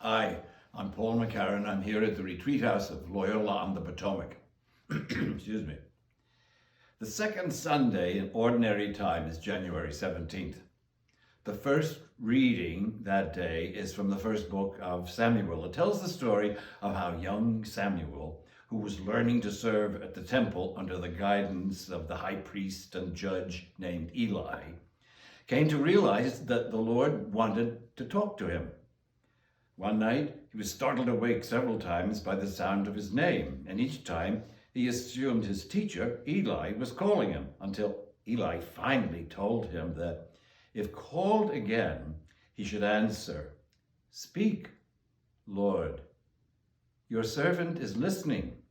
Hi, I'm Paul McCarran. I'm here at the retreat house of Loyola on the Potomac. Excuse me. The second Sunday in ordinary time is January 17th. The first reading that day is from the first book of Samuel. It tells the story of how young Samuel, who was learning to serve at the temple under the guidance of the high priest and judge named Eli, came to realize that the Lord wanted to talk to him. One night, he was startled awake several times by the sound of his name, and each time he assumed his teacher, Eli, was calling him, until Eli finally told him that if called again, he should answer, "Speak, Lord, your servant is listening."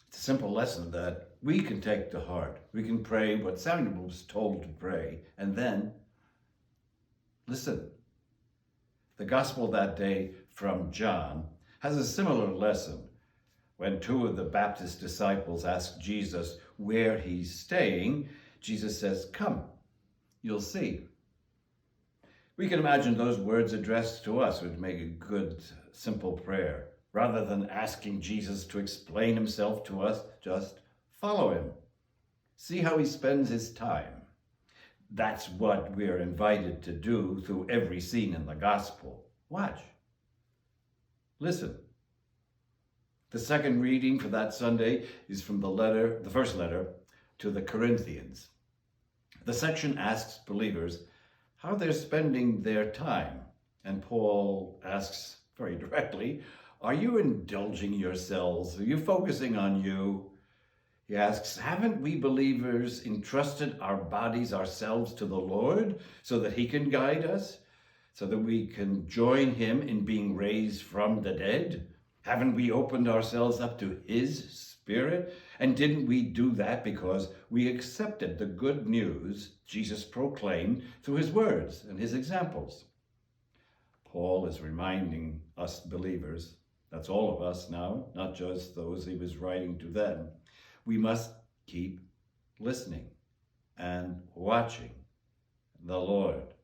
It's a simple lesson that we can take to heart. We can pray what Samuel was told to pray, and then listen. The gospel that day from John has a similar lesson. When two of the Baptist disciples ask Jesus where he's staying, Jesus says, "Come, you'll see." We can imagine those words addressed to us would make a good, simple prayer. Rather than asking Jesus to explain himself to us, just follow him. See how he spends his time. That's what we're invited to do through every scene in the gospel. Watch. Listen. The second reading for that Sunday is from the first letter to the Corinthians. The section asks believers how they're spending their time. And Paul asks very directly, are you indulging yourselves? Are you focusing on you? He asks, haven't we believers entrusted our bodies ourselves to the Lord so that he can guide us, so that we can join him in being raised from the dead? Haven't we opened ourselves up to his Spirit? And didn't we do that because we accepted the good news Jesus proclaimed through his words and his examples? Paul is reminding us believers, that's all of us now, not just those he was writing to then, we must keep listening and watching the Lord.